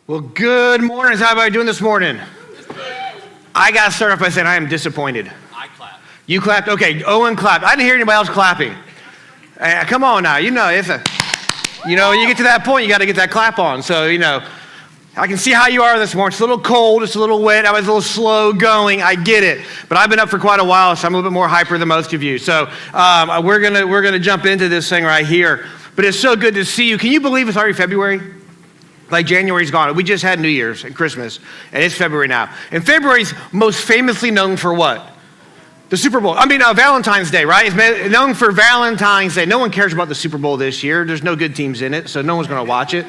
Well, good morning. How's everybody doing this morning? I got to start off by saying I am disappointed. I clapped. You clapped? Okay, Owen clapped. I didn't hear anybody else clapping. Come on now. You know, when you get to that point, you got to get that clap on. So, I can see how you are this morning. It's a little cold. It's a little wet. I was a little slow going. I get it. But I've been up for quite a while, so I'm a little bit more hyper than most of you. So we're gonna jump into this thing right here. But it's so good to see you. Can you believe it's already February? Like January's gone. We just had New Year's and Christmas, and it's February now. And February's most famously known for what? The Super Bowl. Valentine's Day, right? It's known for Valentine's Day. No one cares about the Super Bowl this year. There's no good teams in it, so no one's going to watch it.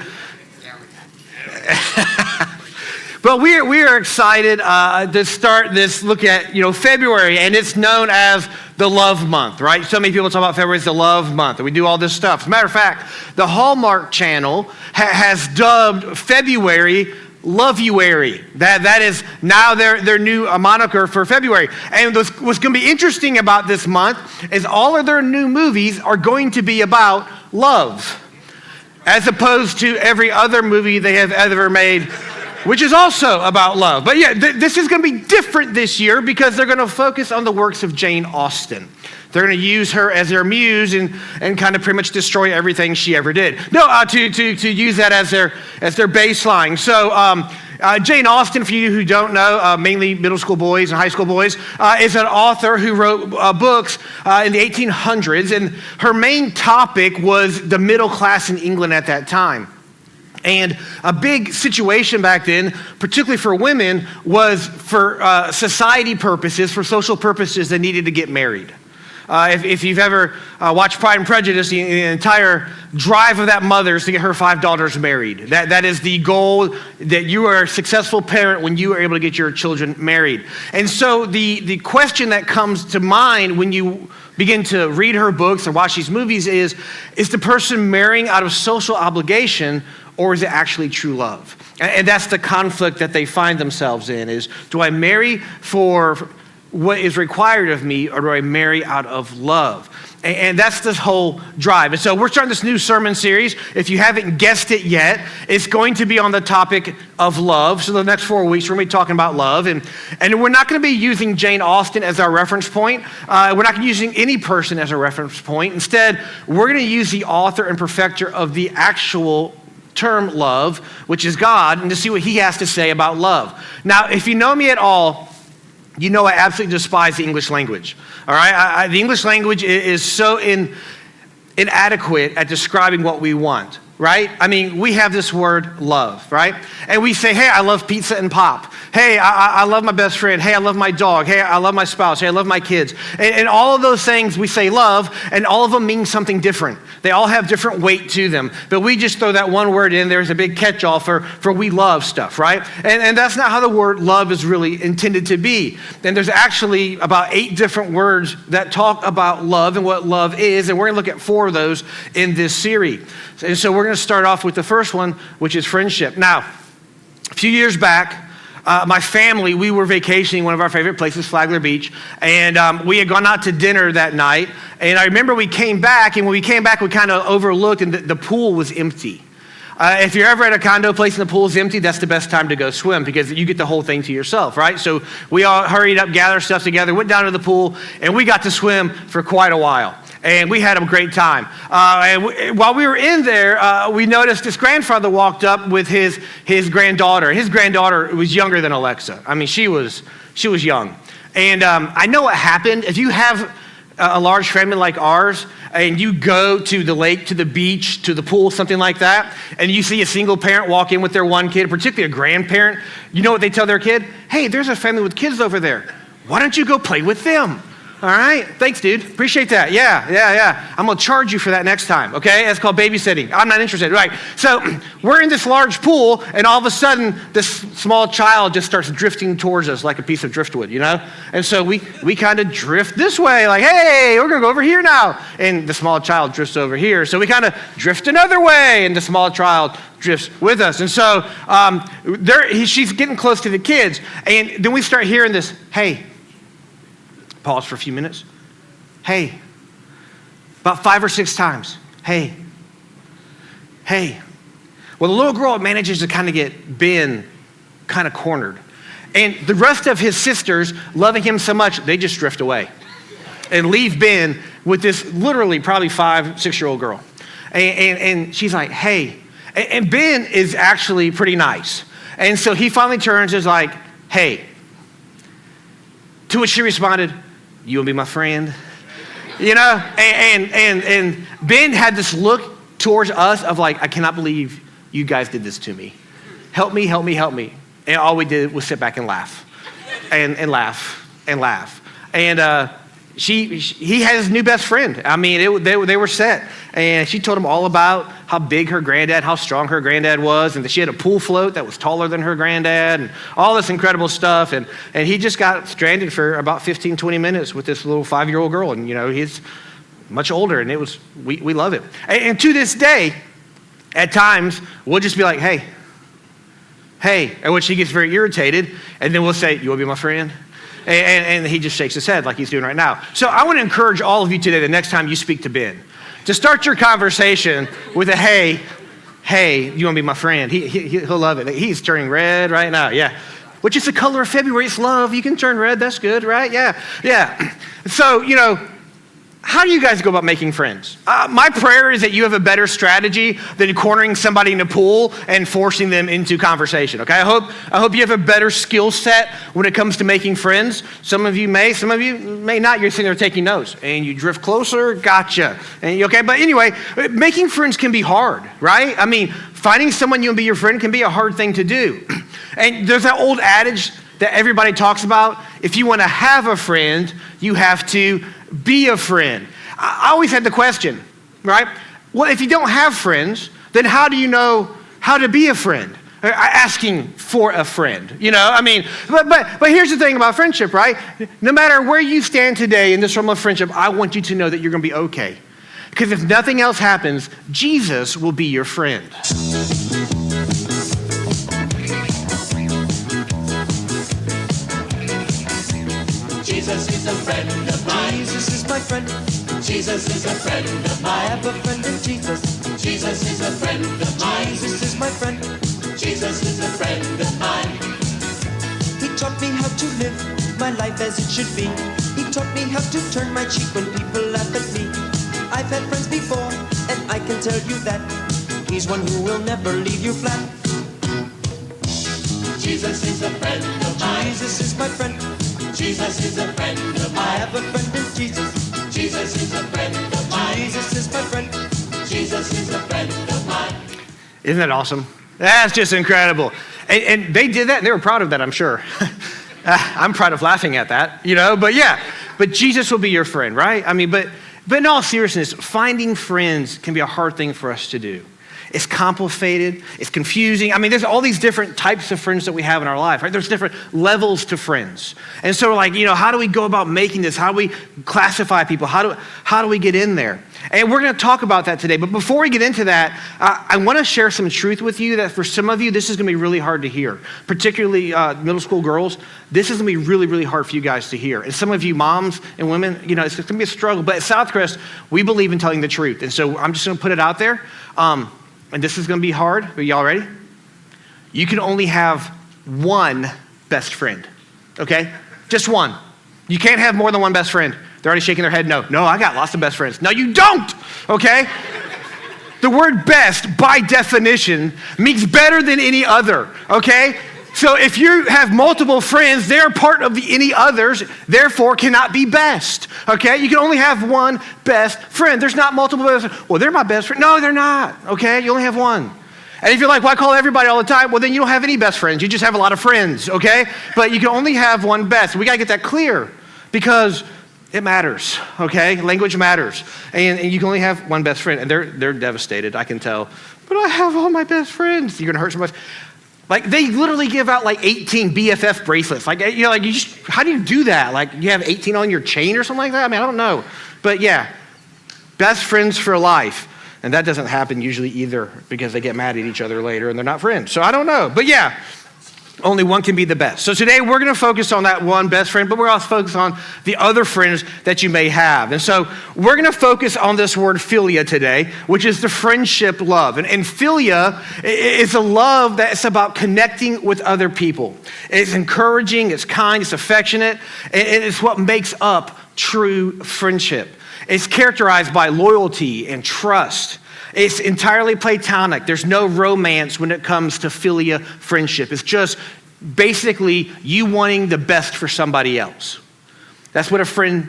But we are excited to start this look at February, and it's known as the Love Month, right? So many people talk about February as the Love Month, and we do all this stuff. As a matter of fact, the Hallmark Channel has dubbed February Love-uary. That is now their new moniker for February. And what's going to be interesting about this month is all of their new movies are going to be about love, as opposed to every other movie they have ever made, which is also about love. But yeah, this is going to be different this year because they're going to focus on the works of Jane Austen. They're going to use her as their muse and kind of pretty much destroy everything she ever did. No, to use that as their baseline. So Jane Austen, for you who don't know, mainly middle school boys and high school boys, is an author who wrote books in the 1800s, and her main topic was the middle class in England at that time. And a big situation back then, particularly for women, was for society purposes, for social purposes, they needed to get married. If you've ever watched Pride and Prejudice, the entire drive of that mother is to get her 5 daughters married. That is the goal, that you are a successful parent when you are able to get your children married. And so the question that comes to mind when you begin to read her books or watch these movies is the person marrying out of social obligation, or is it actually true love? And that's the conflict that they find themselves in, is do I marry for what is required of me, or do I marry out of love? And that's this whole drive. And so we're starting this new sermon series. If you haven't guessed it yet, it's going to be on the topic of love. So the next 4 weeks, we're going to be talking about love. And we're not going to be using Jane Austen as our reference point. We're not going to be using any person as a reference point. Instead, we're going to use the author and perfecter of the actual term love, which is God, and to see what he has to say about love. Now, if you know me at all, you know I absolutely despise the English language. All right, the English language is so inadequate at describing what we want, right? We have this word love, right? And we say, hey, I love pizza and pop. Hey, I love my best friend. Hey, I love my dog. Hey, I love my spouse. Hey, I love my kids. And all of those things we say love, and all of them mean something different. They all have different weight to them. But we just throw that one word in there as a big catch-all for we love stuff, right? And that's not how the word love is really intended to be. And there's actually about 8 different words that talk about love and what love is. And we're going to look at 4 of those in this series. And so we're going to start off with the first one, which is friendship. Now, a few years back, my family, we were vacationing one of our favorite places, Flagler Beach, and we had gone out to dinner that night. And I remember we came back, and when we came back, we kind of overlooked, and the pool was empty. If you're ever at a condo place and the pool is empty, that's the best time to go swim because you get the whole thing to yourself, right? So we all hurried up, gathered stuff together, went down to the pool, and we got to swim for quite a while. And we had a great time. While we were in there, we noticed this grandfather walked up with his granddaughter. His granddaughter was younger than Alexa. She was young. And I know what happened. If you have a large family like ours, and you go to the lake, to the beach, to the pool, something like that, and you see a single parent walk in with their one kid, particularly a grandparent, you know what they tell their kid? Hey, there's a family with kids over there. Why don't you go play with them? All right, thanks, dude. Appreciate that. Yeah. I'm gonna charge you for that next time, okay? That's called babysitting. I'm not interested, right? So we're in this large pool, and all of a sudden, this small child just starts drifting towards us like a piece of driftwood, And so we kind of drift this way, like, hey, we're gonna go over here now. And the small child drifts over here. So we kind of drift another way, and the small child drifts with us. And so she's getting close to the kids, and then we start hearing this, hey. Pause for a few minutes. Hey. About 5 or 6 times. Hey. Well, the little girl manages to kind of get Ben kind of cornered. And the rest of his sisters, loving him so much, they just drift away and leave Ben with this literally probably 5, 6-year-old girl. And she's like, hey. And Ben is actually pretty nice. And so he finally turns and is like, hey. To which she responded, you want to be my friend? You know? And Ben had this look towards us of like, I cannot believe you guys did this to me. Help me, help me, help me. And all we did was sit back and laugh. And laugh. And laugh. And he had his new best friend. I mean, they were set. And she told him all about how big her granddad, how strong her granddad was, and that she had a pool float that was taller than her granddad, and all this incredible stuff. And he just got stranded for about 15, 20 minutes with this little 5-year-old girl. And, you know, he's much older, and we love it. And to this day, at times, we'll just be like, hey, and when she gets very irritated, and then we'll say, you want to be my friend? And he just shakes his head like he's doing right now. So I want to encourage all of you today, the next time you speak to Ben, to start your conversation with a hey, you want to be my friend? He'll love it. He's turning red right now, yeah. Which is the color of February, it's love. You can turn red, that's good, right? Yeah. So, you know, how do you guys go about making friends? My prayer is that you have a better strategy than cornering somebody in a pool and forcing them into conversation, okay? I hope you have a better skill set when it comes to making friends. Some of you may not. You're sitting there taking notes, and you drift closer, gotcha. Okay, but anyway, making friends can be hard, right? I mean, finding someone you can be your friend can be a hard thing to do. And there's that old adage that everybody talks about. If you want to have a friend, you have to be a friend. I always had the question, right? Well, if you don't have friends, then how do you know how to be a friend? Asking for a friend, you know? I mean, but here's the thing about friendship, right? No matter where you stand today in this realm of friendship, I want you to know that you're going to be okay. Because if nothing else happens, Jesus will be your friend. Jesus is a friend of mine. Jesus is my friend. Jesus is a friend of mine. I have a friend in Jesus. Jesus is a friend of mine. Jesus is my friend. Jesus is a friend of mine. He taught me how to live my life as it should be. He taught me how to turn my cheek when people laugh at me. I've had friends before, and I can tell you that he's one who will never leave you flat. Jesus is a friend of mine. Jesus is my friend. Jesus is a friend of I mine. have a friend in Jesus. Jesus is a friend of mine. Jesus is my friend. Jesus is a friend of mine. Isn't that awesome? That's just incredible. And they did that, and they were proud of that, I'm sure. I'm proud of laughing at that, you know, but yeah. But Jesus will be your friend, right? I mean, but in all seriousness, finding friends can be a hard thing for us to do. It's complicated, it's confusing. I mean, there's all these different types of friends that we have in our life, right? There's different levels to friends. And so like, you know, how do we go about making this? How do we classify people? How do we get in there? And we're gonna talk about that today. But before we get into that, I wanna share some truth with you that for some of you, this is gonna be really hard to hear, particularly middle school girls. This is gonna be really, really hard for you guys to hear. And some of you moms and women, you know, it's gonna be a struggle. But at SouthCrest, we believe in telling the truth. And so I'm just gonna put it out there. And this is gonna be hard, but y'all ready? You can only have one best friend, okay? Just one. You can't have more than one best friend. They're already shaking their head, no, I got lots of best friends. No, you don't, okay? The word best, by definition, means better than any other, okay? So if you have multiple friends, they're part of the any others, therefore cannot be best, okay? You can only have one best friend. There's not multiple best friends. Well, they're my best friend. No, they're not, okay? You only have one. And if you're like, well, I call everybody all the time, well, then you don't have any best friends. You just have a lot of friends, okay? But you can only have one best. We got to get that clear because it matters, okay? Language matters. And you can only have one best friend. And they're devastated, I can tell. But I have all my best friends. You're going to hurt somebody. Like, they literally give out like 18 BFF bracelets. Like, you know, like, how do you do that? Like, you have 18 on your chain or something like that? I mean, I don't know. But yeah, best friends for life. And that doesn't happen usually either because they get mad at each other later and they're not friends. So I don't know. But yeah, Only one can be the best. So today we're going to focus on that one best friend, but we're also focused on the other friends that you may have. And so we're going to focus on this word philia today, which is the friendship love. And philia is a love that's about connecting with other people. It's encouraging, it's kind, it's affectionate, and it's what makes up true friendship. It's characterized by loyalty and trust. It's entirely platonic. There's no romance when it comes to philia friendship. It's just basically you wanting the best for somebody else. That's what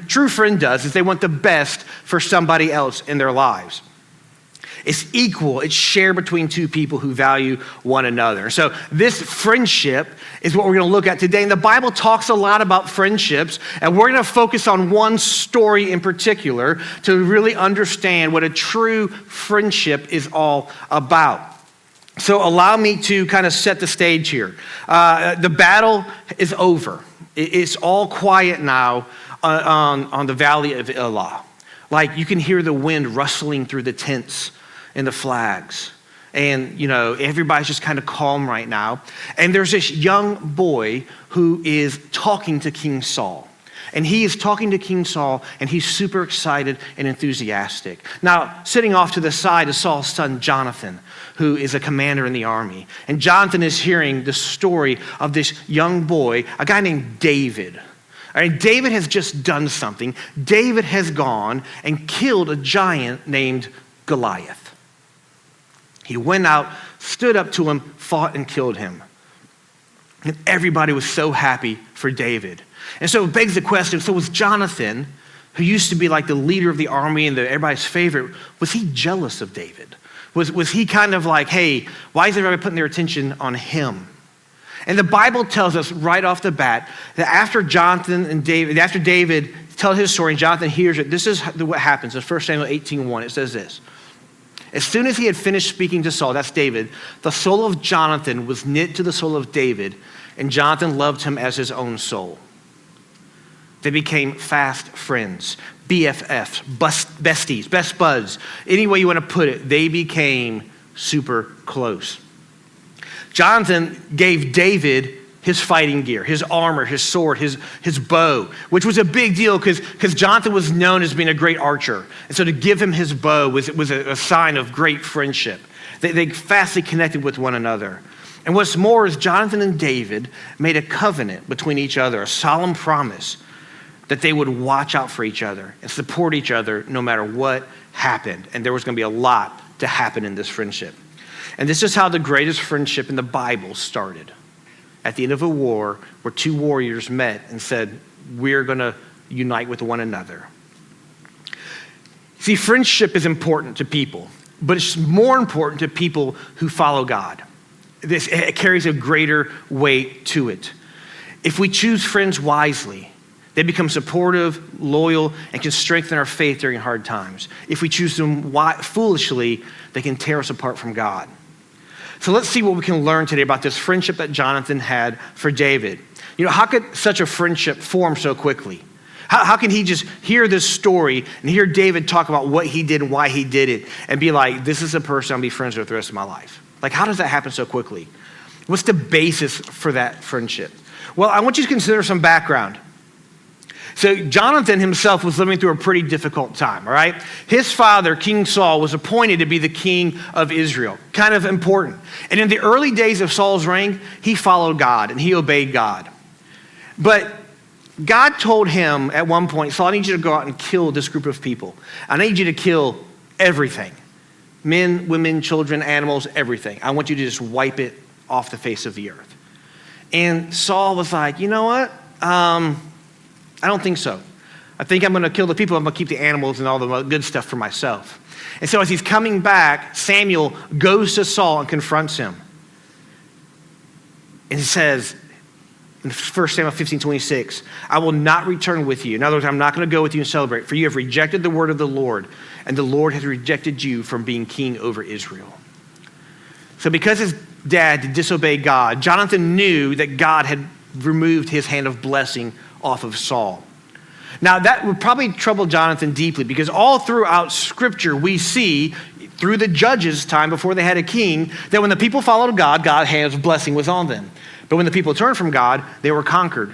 true friend does, is they want the best for somebody else in their lives. It's equal. It's shared between two people who value one another. So this friendship is what we're going to look at today. And the Bible talks a lot about friendships, and we're going to focus on one story in particular to really understand what a true friendship is all about. So allow me to kind of set the stage here. The battle is over. It's all quiet now on the valley of Elah. Like you can hear the wind rustling through the tents and the flags. And, everybody's just kind of calm right now. And there's this young boy who is talking to King Saul. And he is talking to King Saul, and he's super excited and enthusiastic. Now, sitting off to the side is Saul's son, Jonathan, who is a commander in the army. And Jonathan is hearing the story of this young boy, a guy named David. All right, David has just done something. David has gone and killed a giant named Goliath. He went out, stood up to him, fought and killed him. And everybody was so happy for David. And so it begs the question, so was Jonathan, who used to be like the leader of the army and everybody's favorite, was he jealous of David? Was he kind of like, hey, why is everybody putting their attention on him? And the Bible tells us right off the bat that after David tells his story and Jonathan hears it, this is what happens. In 1 Samuel 18:1, it says this. As soon as he had finished speaking to Saul, that's David, the soul of Jonathan was knit to the soul of David, and Jonathan loved him as his own soul. They became fast friends, BFFs, besties, best buds, any way you want to put it. They became super close. Jonathan gave David his fighting gear, his armor, his sword, his bow, which was a big deal because Jonathan was known as being a great archer. And so to give him his bow was a sign of great friendship. They fastly connected with one another. And what's more is Jonathan and David made a covenant between each other, a solemn promise that they would watch out for each other and support each other no matter what happened. And there was going to be a lot to happen in this friendship. And this is how the greatest friendship in the Bible started. At the end of a war where two warriors met and said, we're going to unite with one another. See, friendship is important to people, but it's more important to people who follow God. It carries a greater weight to it. If we choose friends wisely, they become supportive, loyal, and can strengthen our faith during hard times. If we choose them foolishly, they can tear us apart from God. So let's see what we can learn today about this friendship that Jonathan had for David. How could such a friendship form so quickly? How can he just hear this story and hear David talk about what he did and why he did it and be like, this is a person I'll be friends with the rest of my life? Like, how does that happen so quickly? What's the basis for that friendship? Well, I want you to consider some background. So Jonathan himself was living through a pretty difficult time, all right? His father, King Saul, was appointed to be the king of Israel, kind of important. And in the early days of Saul's reign, he followed God and he obeyed God. But God told him at one point, Saul, I need you to go out and kill this group of people. I need you to kill everything. Men, women, children, animals, everything. I want you to just wipe it off the face of the earth. And Saul was like, you know what? I don't think so. I think I'm going to kill the people. I'm going to keep the animals and all the good stuff for myself. And so as he's coming back, Samuel goes to Saul and confronts him. And he says in 1 Samuel 15:26, I will not return with you. In other words, I'm not going to go with you and celebrate, for you have rejected the word of the Lord, and the Lord has rejected you from being king over Israel. So because his dad disobeyed God, Jonathan knew that God had removed his hand of blessing off of Saul. Now that would probably trouble Jonathan deeply because all throughout Scripture we see through the judges' time before they had a king, that when the people followed God, God's hand of blessing was on them. But when the people turned from God, they were conquered.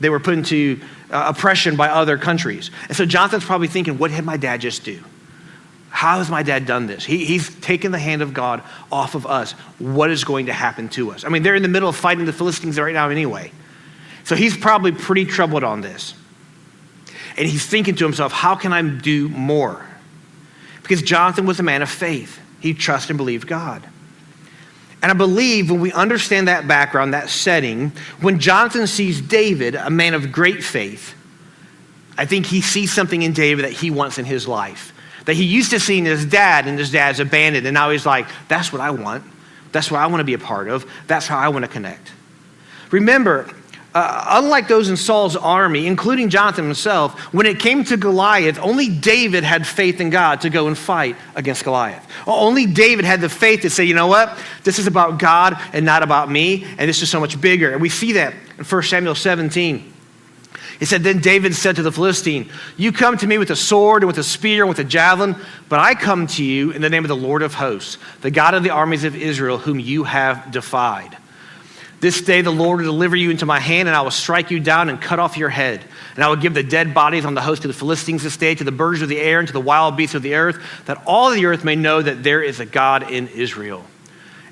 They were put into oppression by other countries. And so Jonathan's probably thinking, what did my dad just do? How has my dad done this? He's taken the hand of God off of us. What is going to happen to us? I mean, they're in the middle of fighting the Philistines right now anyway. So he's probably pretty troubled on this. And he's thinking to himself, how can I do more? Because Jonathan was a man of faith. He trusted and believed God. And I believe when we understand that background, that setting, when Jonathan sees David, a man of great faith, I think he sees something in David that he wants in his life. That he used to see in his dad, and his dad's abandoned, and now he's like, that's what I want. That's what I want to be a part of. That's how I want to connect. Remember, unlike those in Saul's army, including Jonathan himself, when it came to Goliath, only David had faith in God to go and fight against Goliath. Only David had the faith to say, you know what? This is about God and not about me, and this is so much bigger. And we see that in 1 Samuel 17. He said, then David said to the Philistine, you come to me with a sword and with a spear and with a javelin, but I come to you in the name of the Lord of hosts, the God of the armies of Israel, whom you have defied. This day the Lord will deliver you into my hand, and I will strike you down and cut off your head. And I will give the dead bodies on the host of the Philistines this day to the birds of the air and to the wild beasts of the earth, that all the earth may know that there is a God in Israel.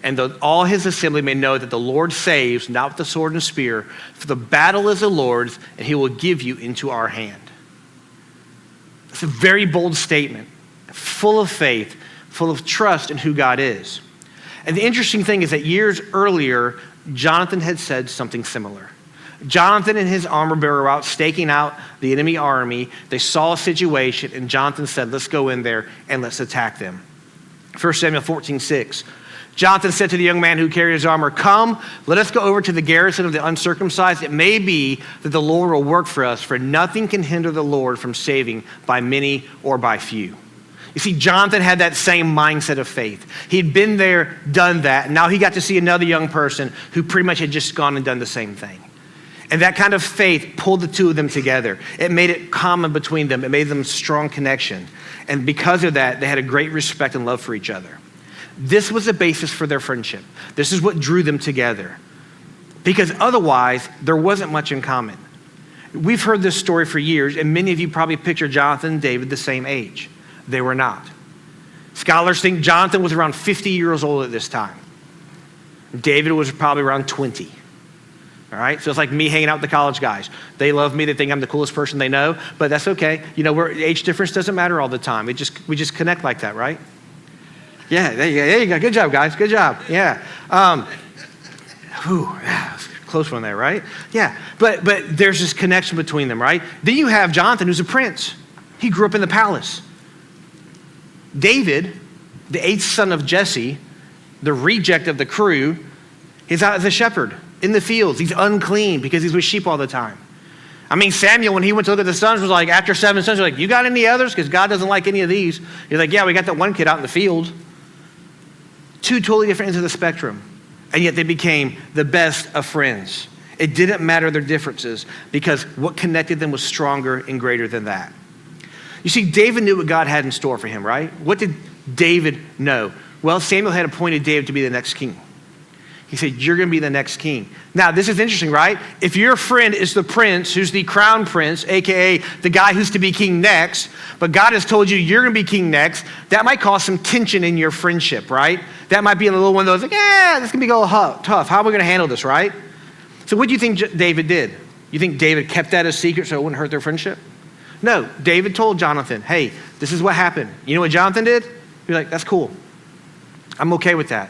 And all his assembly may know that the Lord saves, not with the sword and spear, for the battle is the Lord's, and he will give you into our hand. It's a very bold statement, full of faith, full of trust in who God is. And the interesting thing is that years earlier, Jonathan had said something similar. Jonathan and his armor bearer were out staking out the enemy army. They saw a situation, and Jonathan said, let's go in there and let's attack them. 1 Samuel 14:6. Jonathan said to the young man who carried his armor, come, let us go over to the garrison of the uncircumcised. It may be that the Lord will work for us, for nothing can hinder the Lord from saving by many or by few. You see, Jonathan had that same mindset of faith. He'd been there, done that, and now he got to see another young person who pretty much had just gone and done the same thing. And that kind of faith pulled the two of them together. It made it common between them. It made them a strong connection. And because of that, they had a great respect and love for each other. This was the basis for their friendship. This is what drew them together. Because otherwise, there wasn't much in common. We've heard this story for years, and many of you probably picture Jonathan and David the same age. They were not. Scholars think Jonathan was around 50 years old at this time. David was probably around 20. All right, so it's like me hanging out with the college guys. They love me, they think I'm the coolest person they know, but that's okay. You know, age difference doesn't matter all the time. We just connect like that, right? Yeah, there you go. Good job, guys. Good job. Yeah. Close one there, right? Yeah. But there's this connection between them, right? Then you have Jonathan, who's a prince. He grew up in the palace. David, the 8th son of Jesse, the reject of the crew, is out as a shepherd in the fields. He's unclean because he's with sheep all the time. I mean, Samuel, when he went to look at the sons, was like, after 7 sons, like, you got any others? Because God doesn't like any of these. He's like, yeah, we got that one kid out in the field. Two totally different ends of the spectrum. And yet they became the best of friends. It didn't matter their differences because what connected them was stronger and greater than that. You see, David knew what God had in store for him, right? What did David know? Well, Samuel had appointed David to be the next king. He said, you're going to be the next king. Now, this is interesting, right? If your friend is the prince, who's the crown prince, AKA the guy who's to be king next, but God has told you you're going to be king next, that might cause some tension in your friendship, right? That might be a little one of those, like, this can be a little tough. How are we going to handle this, right? So what do you think David did? You think David kept that a secret so it wouldn't hurt their friendship? No, David told Jonathan, hey, this is what happened. You know what Jonathan did? He's like, that's cool. I'm okay with that.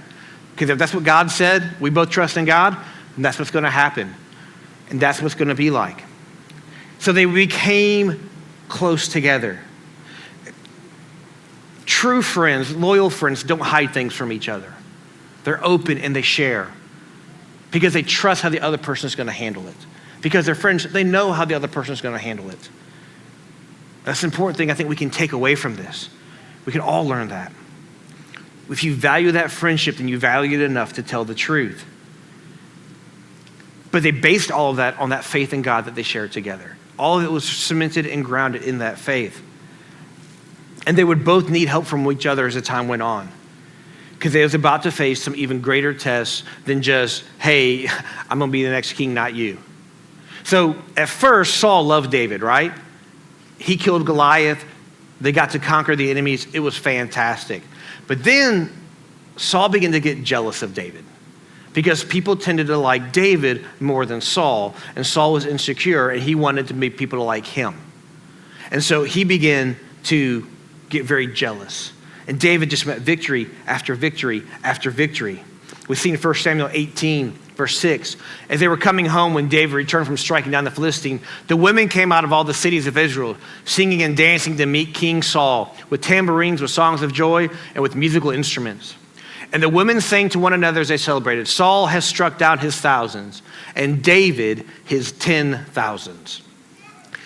Because if that's what God said, we both trust in God, and that's what's going to happen. And that's what's going to be like. So they became close together. True friends, loyal friends, don't hide things from each other. They're open and they share because they trust how the other person is going to handle it. Because they're friends, they know how the other person is going to handle it. That's an important thing I think we can take away from this. We can all learn that. If you value that friendship, then you value it enough to tell the truth. But they based all of that on that faith in God that they shared together. All of it was cemented and grounded in that faith. And they would both need help from each other as the time went on, because they was about to face some even greater tests than just, hey, I'm going to be the next king, not you. So at first, Saul loved David, right? He killed Goliath. They got to conquer the enemies. It was fantastic. But then Saul began to get jealous of David, because people tended to like David more than Saul, and Saul was insecure, and he wanted to make people to like him. And so he began to get very jealous. And David just met victory after victory after victory. We've seen 1 Samuel 18, verse 6. As they were coming home when David returned from striking down the Philistine, the women came out of all the cities of Israel, singing and dancing to meet King Saul, with tambourines, with songs of joy, and with musical instruments. And the women sang to one another as they celebrated, Saul has struck down his thousands, and David his 10,000s.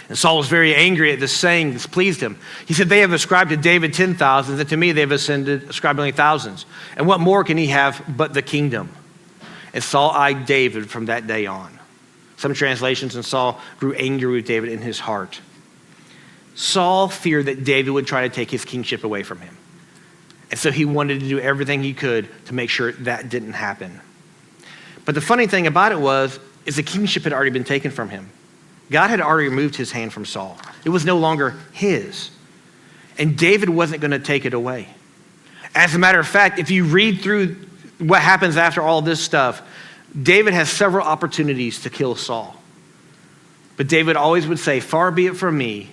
And Saul was very angry at this saying. This pleased him. He said, they have ascribed to David 10,000s, and to me they have ascribed only thousands. And what more can he have but the kingdom? And Saul eyed David from that day on. Some translations, and Saul grew angry with David in his heart. Saul feared that David would try to take his kingship away from him. And so he wanted to do everything he could to make sure that didn't happen. But the funny thing about it is the kingship had already been taken from him. God had already removed his hand from Saul. It was no longer his. And David wasn't going to take it away. As a matter of fact, if you read through what happens after all this stuff, David has several opportunities to kill Saul. But David always would say, far be it from me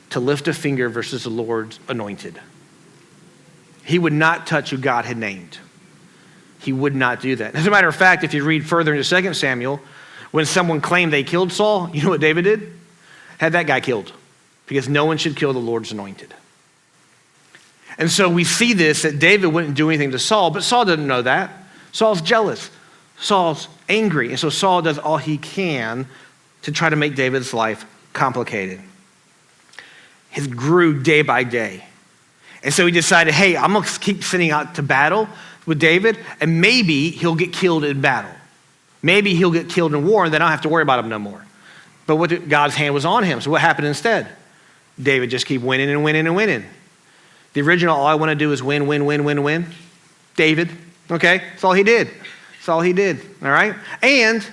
to lift a finger versus the Lord's anointed. He would not touch who God had named. He would not do that. As a matter of fact, if you read further into 2 Samuel, when someone claimed they killed Saul, you know what David did? Had that guy killed, because no one should kill the Lord's anointed. And so we see this, that David wouldn't do anything to Saul, but Saul doesn't know that. Saul's jealous. Saul's angry. And so Saul does all he can to try to make David's life complicated. It grew day by day. And so he decided, hey, I'm going to keep sending out to battle with David, and maybe he'll get killed in battle. Maybe he'll get killed in war, and then I don't have to worry about him no more. But God's hand was on him. So what happened instead? David just keep winning and winning and winning. The original, all I want to do is win, win, win, win, win. David, okay? That's all he did. That's all he did, all right? And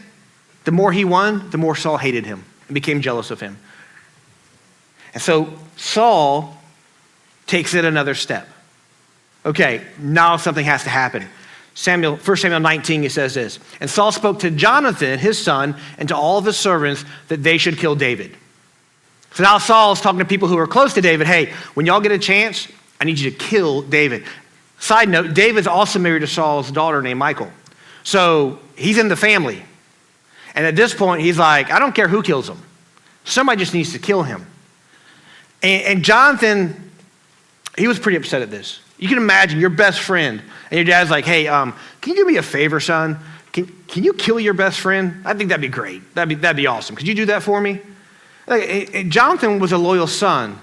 the more he won, the more Saul hated him and became jealous of him. And so Saul takes it another step. Okay, now something has to happen. 1 Samuel 19, it says this, and Saul spoke to Jonathan, his son, and to all of his servants that they should kill David. So now Saul is talking to people who are close to David. Hey, when y'all get a chance, I need you to kill David. Side note, David's also married to Saul's daughter named Michal. So he's in the family. And at this point, he's like, I don't care who kills him. Somebody just needs to kill him. And Jonathan, he was pretty upset at this. You can imagine your best friend, and your dad's like, hey, can you do me a favor, son? Can you kill your best friend? I think that'd be great. That'd be awesome. Could you do that for me? Jonathan was a loyal son,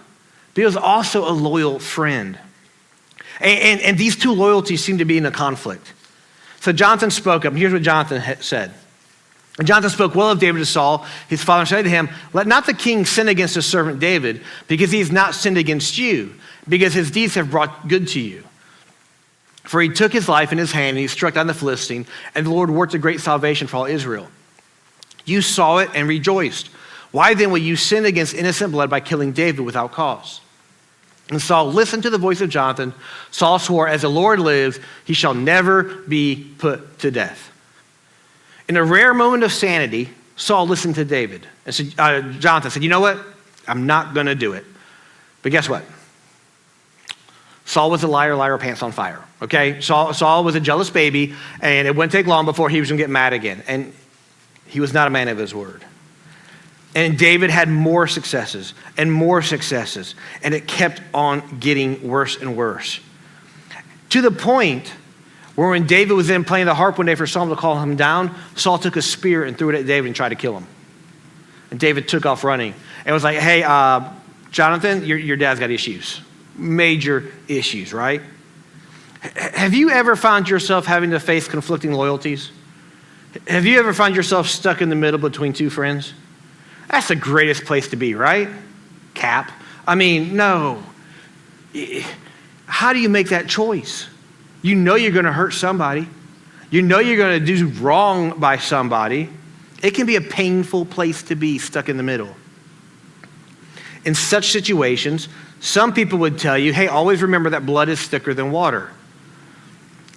but he was also a loyal friend. And these two loyalties seem to be in a conflict. So Jonathan spoke up, and here's what Jonathan said. And Jonathan spoke well of David to Saul. His father said to him, let not the king sin against his servant David, because he has not sinned against you, because his deeds have brought good to you. For he took his life in his hand, and he struck down the Philistine, and the Lord worked a great salvation for all Israel. You saw it and rejoiced. Why then will you sin against innocent blood by killing David without cause? And Saul listened to the voice of Jonathan. Saul swore, as the Lord lives, he shall never be put to death. In a rare moment of sanity, Saul listened to David. And Jonathan said, you know what? I'm not going to do it. But guess what? Saul was a liar, pants on fire, okay? Saul was a jealous baby, and it wouldn't take long before he was going to get mad again. And he was not a man of his word. And David had more successes, and it kept on getting worse and worse. To the point where when David was then playing the harp one day for Saul to call him down, Saul took a spear and threw it at David and tried to kill him. And David took off running and was like, hey, Jonathan, your dad's got issues. Major issues, right? Have you ever found yourself having to face conflicting loyalties? Have you ever found yourself stuck in the middle between two friends? That's the greatest place to be, right? Cap. I mean, no. How do you make that choice? You know you're going to hurt somebody. You know you're going to do wrong by somebody. It can be a painful place to be, stuck in the middle. In such situations, some people would tell you, hey, always remember that blood is thicker than water.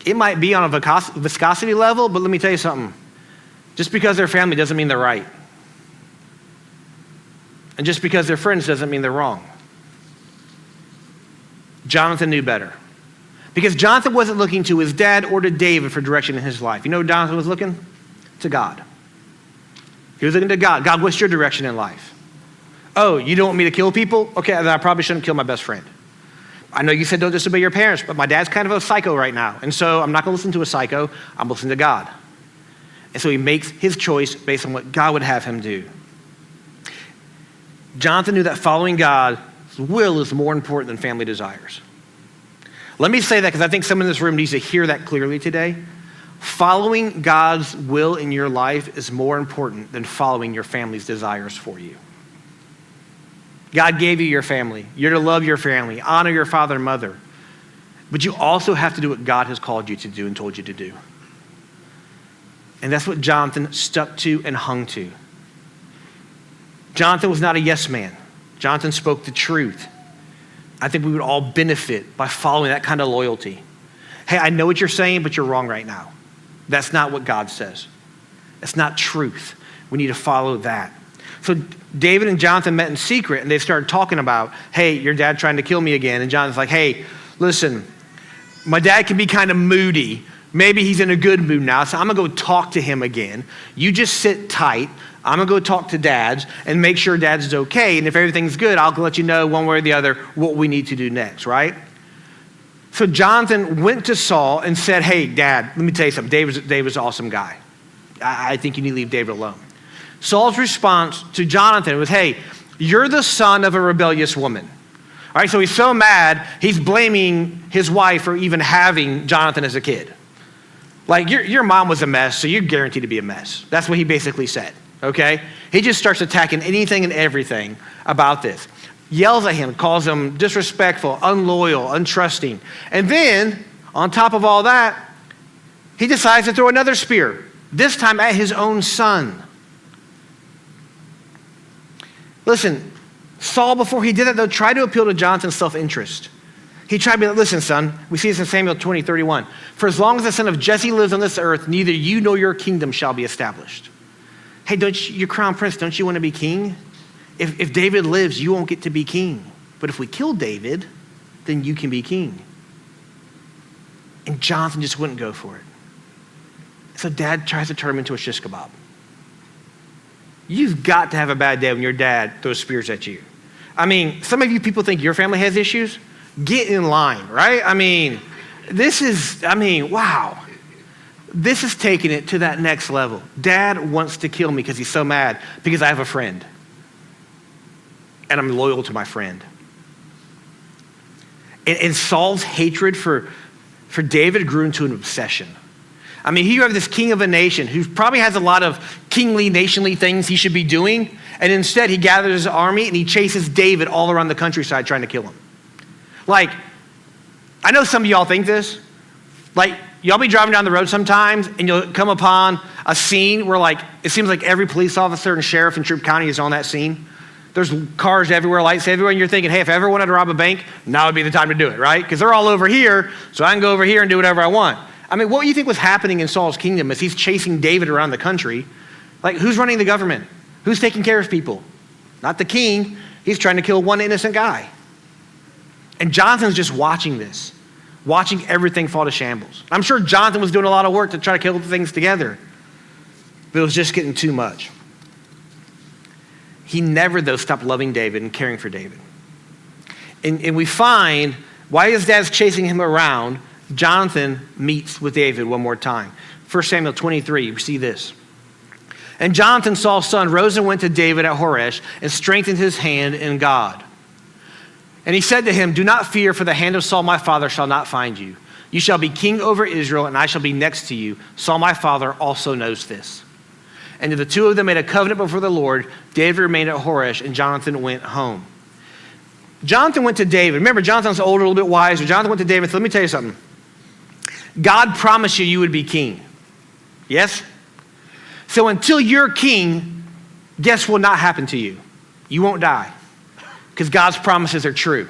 It might be on a viscosity level, but let me tell you something. Just because they're family doesn't mean they're right. And just because they're friends doesn't mean they're wrong. Jonathan knew better. Because Jonathan wasn't looking to his dad or to David for direction in his life. You know where Jonathan was looking? To God. He was looking to God. God, what's your direction in life? Oh, you don't want me to kill people? Okay, then I probably shouldn't kill my best friend. I know you said don't disobey your parents, but my dad's kind of a psycho right now. And so I'm not going to listen to a psycho. I'm listening to God. And so he makes his choice based on what God would have him do. Jonathan knew that following God's will is more important than family desires. Let me say that because I think someone in this room needs to hear that clearly today. Following God's will in your life is more important than following your family's desires for you. God gave you your family. You're to love your family, honor your father and mother. But you also have to do what God has called you to do and told you to do. And that's what Jonathan stuck to and hung to. Jonathan was not a yes man. Jonathan spoke the truth. I think we would all benefit by following that kind of loyalty. Hey, I know what you're saying, but you're wrong right now. That's not what God says. That's not truth. We need to follow that. So David and Jonathan met in secret, and they started talking about, hey, your dad trying to kill me again. And Jonathan's like, hey, listen, my dad can be kind of moody. Maybe he's in a good mood now, so I'm going to go talk to him again. You just sit tight. I'm going to go talk to Dad's and make sure Dad's is okay. And if everything's good, I'll let you know one way or the other what we need to do next, right? So Jonathan went to Saul and said, hey, Dad, let me tell you something. David's an awesome guy. I think you need to leave David alone. Saul's response to Jonathan was, hey, you're the son of a rebellious woman. All right, so he's so mad, he's blaming his wife for even having Jonathan as a kid. Like, your mom was a mess, so you're guaranteed to be a mess. That's what he basically said, okay? He just starts attacking anything and everything about this. Yells at him, calls him disrespectful, unloyal, untrusting. And then, on top of all that, he decides to throw another spear, this time at his own son. Listen, Saul, before he did that, though, tried to appeal to Jonathan's self-interest. He tried to be like, listen, son, we see this in Samuel 20:31. For as long as the son of Jesse lives on this earth, neither you nor your kingdom shall be established. Hey, you're crown prince, don't you want to be king? If David lives, you won't get to be king. But if we kill David, then you can be king. And Jonathan just wouldn't go for it. So dad tries to turn him into a shish kebab. You've got to have a bad day when your dad throws spears at you. I mean, some of you people think your family has issues. Get in line, right? I mean, wow. This is taking it to that next level. Dad wants to kill me because he's so mad because I have a friend. And I'm loyal to my friend. And Saul's hatred for David grew into an obsession. I mean, here you have this king of a nation who probably has a lot of kingly, nationly things he should be doing. And instead, he gathers his army and he chases David all around the countryside trying to kill him. Like, I know some of y'all think this. Like, y'all be driving down the road sometimes and you'll come upon a scene where, like, it seems like every police officer and sheriff in Troup County is on that scene. There's cars everywhere, lights everywhere, and you're thinking, hey, if I ever wanted to rob a bank, now would be the time to do it, right? Because they're all over here, so I can go over here and do whatever I want. I mean, what do you think was happening in Saul's kingdom as he's chasing David around the country? Like, who's running the government? Who's taking care of people? Not the king. He's trying to kill one innocent guy. And Jonathan's just watching this, watching everything fall to shambles. I'm sure Jonathan was doing a lot of work to try to kill things together, but it was just getting too much. He never, though, stopped loving David and caring for David. And we find, while his dad's chasing him around, Jonathan meets with David one more time. 1 Samuel 23, we see this. And Jonathan, Saul's son, rose and went to David at Horesh and strengthened his hand in God. And he said to him, do not fear, for the hand of Saul my father shall not find you. You shall be king over Israel, and I shall be next to you. Saul my father also knows this. And the two of them made a covenant before the Lord. David remained at Horesh, and Jonathan went home. Jonathan went to David. Remember, Jonathan's older, a little bit wiser. Jonathan went to David. So let me tell you something. God promised you would be king. Yes? So until you're king, guess what will not happen to you? You won't die. Because God's promises are true.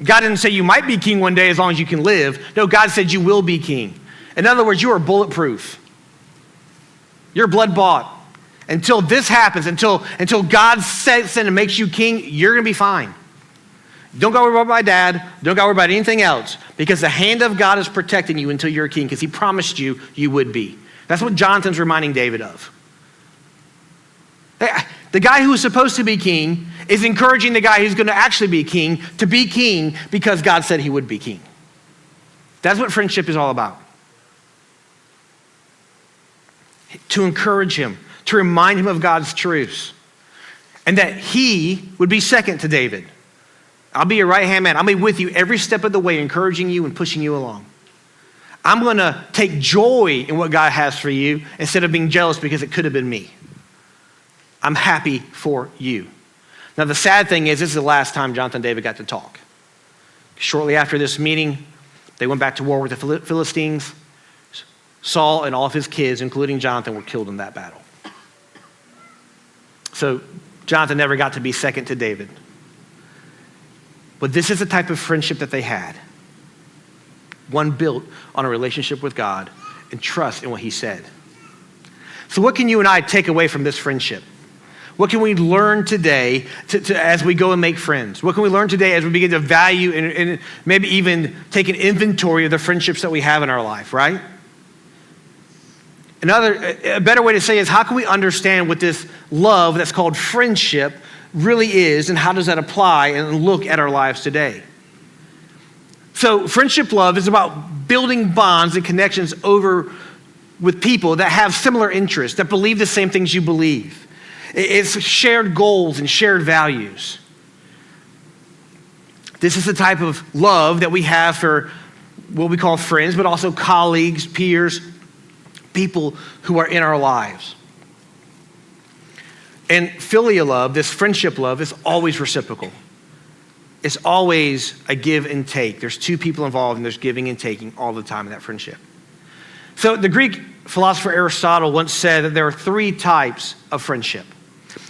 God didn't say you might be king one day as long as you can live. No, God said you will be king. In other words, you are bulletproof. You're blood bought. Until this happens, until God sets in and makes you king, you're going to be fine. Don't go worry about my dad. Don't go worry about anything else, because the hand of God is protecting you until you're a king, because he promised you would be. That's what Jonathan's reminding David of. The guy who was supposed to be king is encouraging the guy who's going to actually be king to be king because God said he would be king. That's what friendship is all about. To encourage him, to remind him of God's truths, and that he would be second to David. I'll be your right-hand man. I'll be with you every step of the way, encouraging you and pushing you along. I'm going to take joy in what God has for you instead of being jealous because it could have been me. I'm happy for you. Now, the sad thing is, this is the last time Jonathan and David got to talk. Shortly after this meeting, they went back to war with the Philistines. Saul and all of his kids, including Jonathan, were killed in that battle. So Jonathan never got to be second to David. But this is the type of friendship that they had. One built on a relationship with God and trust in what he said. So what can you and I take away from this friendship? What can we learn today as we go and make friends? What can we learn today as we begin to value and maybe even take an inventory of the friendships that we have in our life, right? A better way to say is, how can we understand what this love that's called friendship really is, and how does that apply and look at our lives today? So friendship love is about building bonds and connections with people that have similar interests, that believe the same things you believe. It's shared goals and shared values. This is the type of love that we have for what we call friends, but also colleagues, peers, people who are in our lives. And filial love, this friendship love, is always reciprocal. It's always a give and take. There's two people involved, and there's giving and taking all the time in that friendship. So the Greek philosopher Aristotle once said that there are three types of friendship.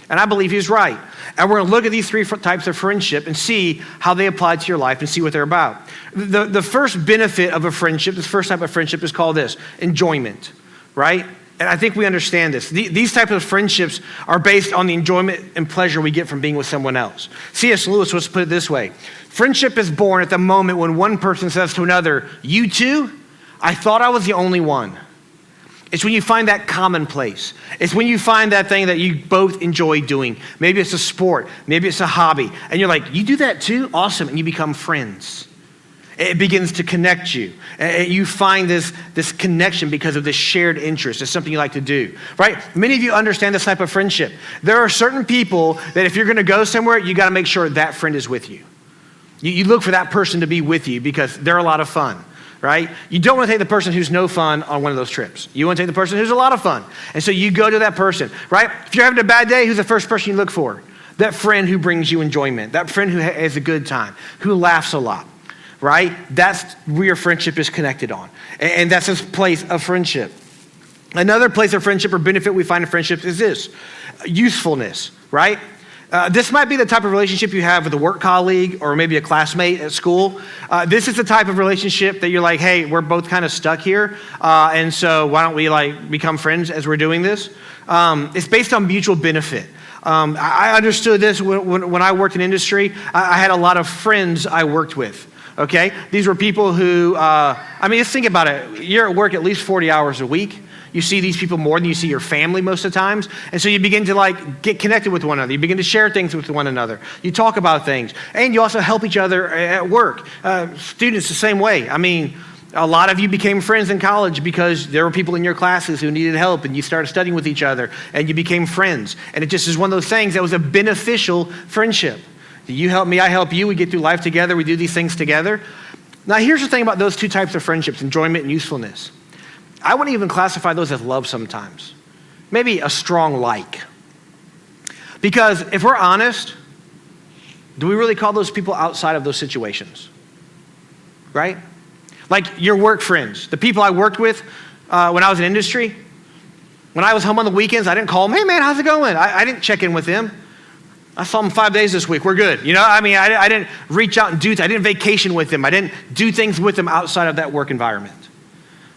And I believe he's right. And we're going to look at these three types of friendship and see how they apply to your life and see what they're about. The first benefit of a friendship, this first type of friendship, is called this: enjoyment, right? And I think we understand this. These types of friendships are based on the enjoyment and pleasure we get from being with someone else. C.S. Lewis was to put it this way: friendship is born at the moment when one person says to another, "You too? I thought I was the only one." It's when you find that commonplace. It's when you find that thing that you both enjoy doing. Maybe it's a sport, maybe it's a hobby, and you're like, "You do that too? Awesome." And you become friends. It begins to connect you. You find this connection because of this shared interest. It's something you like to do, right? Many of you understand this type of friendship. There are certain people that if you're going to go somewhere, you got to make sure that friend is with you. You look for that person to be with you because they're a lot of fun, right? You don't want to take the person who's no fun on one of those trips. You want to take the person who's a lot of fun. And so you go to that person, right? If you're having a bad day, who's the first person you look for? That friend who brings you enjoyment. That friend who has a good time, who laughs a lot. Right? That's where your friendship is connected on. And that's this place of friendship. Another place of friendship or benefit we find in friendships is this: usefulness, right? This might be the type of relationship you have with a work colleague or maybe a classmate at school. This is the type of relationship that you're like, hey, we're both kind of stuck here. And so why don't we become friends as we're doing this? It's based on mutual benefit. I understood this when I worked in industry. I had a lot of friends I worked with. Okay? These were people who, just think about it. You're at work at least 40 hours a week. You see these people more than you see your family most of the times. And so you begin to get connected with one another. You begin to share things with one another. You talk about things. And you also help each other at work. Students the same way. A lot of you became friends in college because there were people in your classes who needed help and you started studying with each other and you became friends. And it just is one of those things that was a beneficial friendship. You help me, I help you. We get through life together. We do these things together. Now, here's the thing about those two types of friendships, enjoyment and usefulness. I wouldn't even classify those as love sometimes. Maybe a strong like. Because if we're honest, do we really call those people outside of those situations? Right? Like your work friends, the people I worked with when I was in industry. When I was home on the weekends, I didn't call them, hey man, how's it going? I didn't check in with them. I saw them 5 days this week, we're good. You know, I mean, I didn't reach out and I didn't vacation with them. I didn't do things with them outside of that work environment.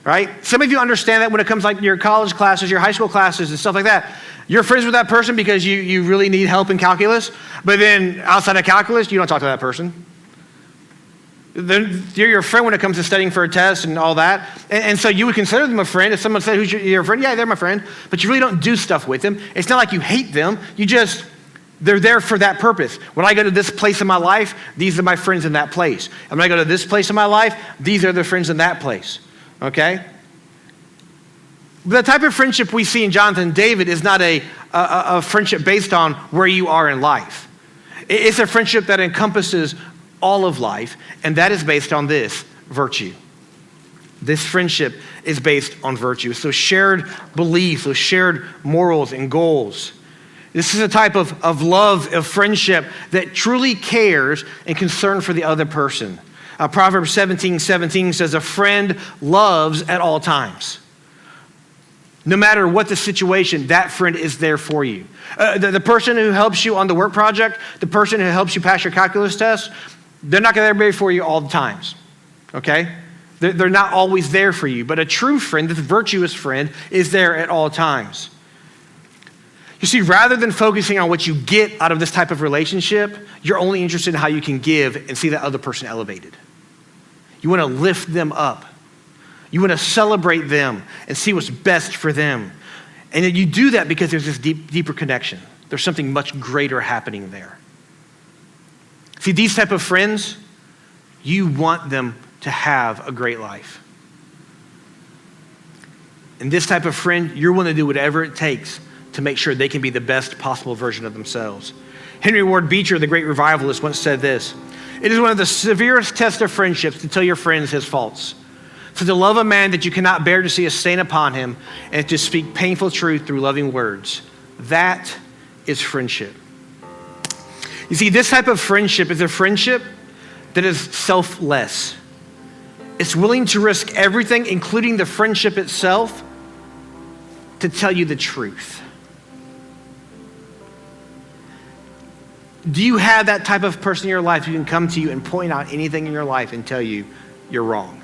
Right? Some of you understand that when it comes like your college classes, your high school classes and stuff like that. You're friends with that person because you really need help in calculus, but then outside of calculus, you don't talk to that person. You're your friend when it comes to studying for a test and all that. And so you would consider them a friend. If someone said, who's your friend? Yeah, they're my friend. But you really don't do stuff with them. It's not like you hate them. They're there for that purpose. When I go to this place in my life, these are my friends in that place. And when I go to this place in my life, these are the friends in that place. Okay? The type of friendship we see in Jonathan and David is not a friendship based on where you are in life. It's a friendship that encompasses all of life, and that is based on this, virtue. This friendship is based on virtue. So shared beliefs, so shared morals and goals. This is a type of love, of friendship that truly cares and concern for the other person. Proverbs 17:17 says, a friend loves at all times. No matter what the situation, that friend is there for you. The person who helps you on the work project, the person who helps you pass your calculus test, they're not going to be there for you all the times, okay? They're not always there for you. But a true friend, this virtuous friend, is there at all times. You see, rather than focusing on what you get out of this type of relationship, you're only interested in how you can give and see that other person elevated. You want to lift them up. You want to celebrate them and see what's best for them. And you do that because there's this deeper connection. There's something much greater happening there. See, these type of friends, you want them to have a great life. And this type of friend, you're willing to do whatever it takes to make sure they can be the best possible version of themselves. Henry Ward Beecher, the great revivalist, once said this: it is one of the severest tests of friendships to tell your friends his faults. For to love a man that you cannot bear to see a stain upon him, and to speak painful truth through loving words. That is friendship. You see, this type of friendship is a friendship that is selfless. It's willing to risk everything, including the friendship itself, to tell you the truth. Do you have that type of person in your life who can come to you and point out anything in your life and tell you you're wrong?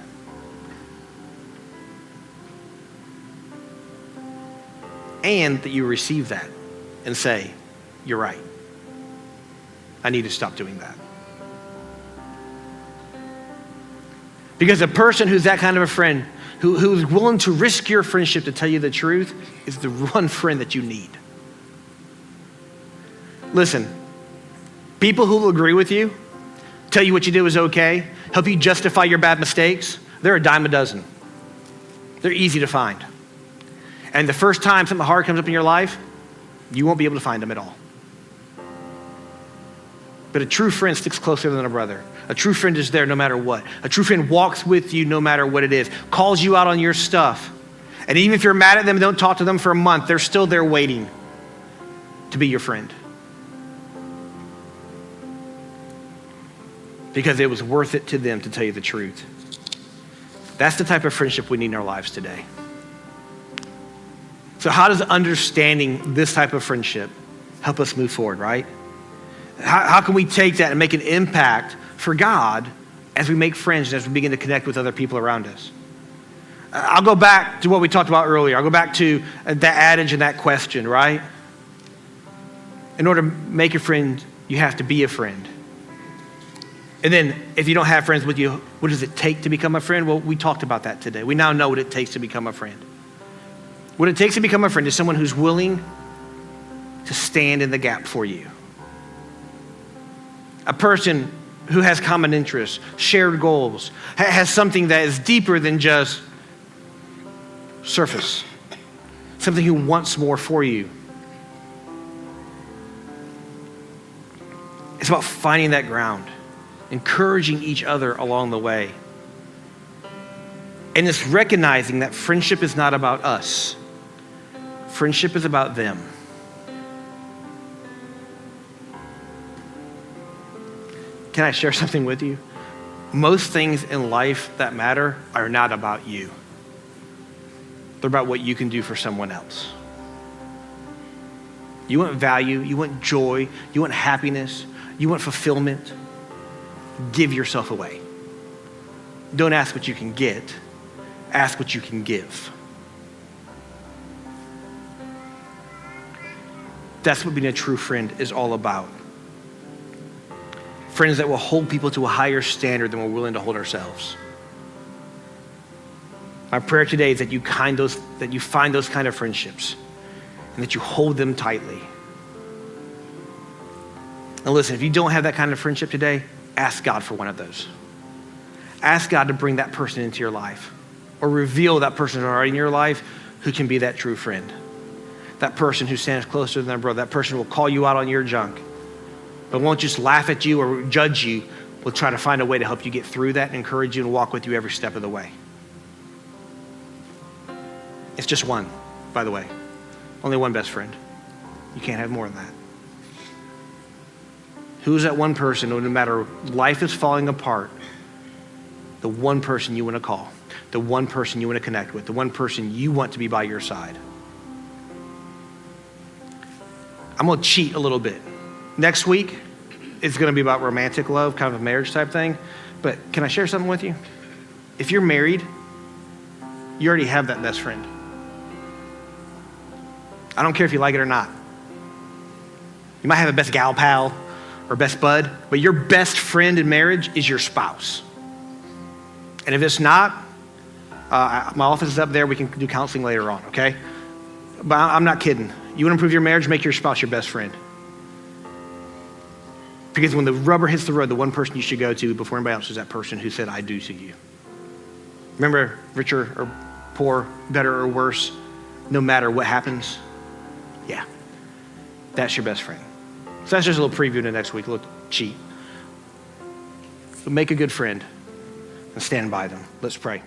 And that you receive that and say, you're right. I need to stop doing that. Because a person who's that kind of a friend, who's willing to risk your friendship to tell you the truth, is the one friend that you need. Listen, people who will agree with you, tell you what you did was okay, help you justify your bad mistakes, they're a dime a dozen. They're easy to find. And the first time something hard comes up in your life, you won't be able to find them at all. But a true friend sticks closer than a brother. A true friend is there no matter what. A true friend walks with you no matter what it is, calls you out on your stuff. And even if you're mad at them and don't talk to them for a month, they're still there waiting to be your friend. Because it was worth it to them to tell you the truth. That's the type of friendship we need in our lives today. So how does understanding this type of friendship help us move forward, right? How can we take that and make an impact for God as we make friends and as we begin to connect with other people around us? I'll go back to what we talked about earlier. I'll go back to that adage and that question, right? In order to make a friend, you have to be a friend. And then if you don't have friends with you, what does it take to become a friend? Well, we talked about that today. We now know what it takes to become a friend. What it takes to become a friend is someone who's willing to stand in the gap for you. A person who has common interests, shared goals, has something that is deeper than just surface. Something who wants more for you. It's about finding that ground, encouraging each other along the way. And it's recognizing that friendship is not about us. Friendship is about them. Can I share something with you? Most things in life that matter are not about you. They're about what you can do for someone else. You want value, you want joy, you want happiness, you want fulfillment. Give yourself away. Don't ask what you can get, ask what you can give. That's what being a true friend is all about. Friends that will hold people to a higher standard than we're willing to hold ourselves. My prayer today is that you find those kind of friendships and that you hold them tightly. And listen, if you don't have that kind of friendship today, ask God for one of those. Ask God to bring that person into your life or reveal that person already in your life who can be that true friend. That person who stands closer than their brother. That person who will call you out on your junk, but won't just laugh at you or judge you. Will try to find a way to help you get through that, encourage you, and walk with you every step of the way. It's just one, by the way. Only one best friend. You can't have more than that. Who's that one person, no matter life is falling apart, the one person you want to call, the one person you want to connect with, the one person you want to be by your side? I'm going to cheat a little bit. Next week, it's going to be about romantic love, kind of a marriage type thing. But can I share something with you? If you're married, you already have that best friend. I don't care if you like it or not. You might have a best gal pal or best bud, but your best friend in marriage is your spouse. And if it's not, my office is up there. We can do counseling later on, okay? But I'm not kidding. You want to improve your marriage, make your spouse your best friend. Because when the rubber hits the road, the one person you should go to before anybody else is that person who said, I do to you. Remember, richer or poor, better or worse, no matter what happens, yeah, that's your best friend. So that's just a little preview into next week, a little cheat. But make a good friend and stand by them. Let's pray.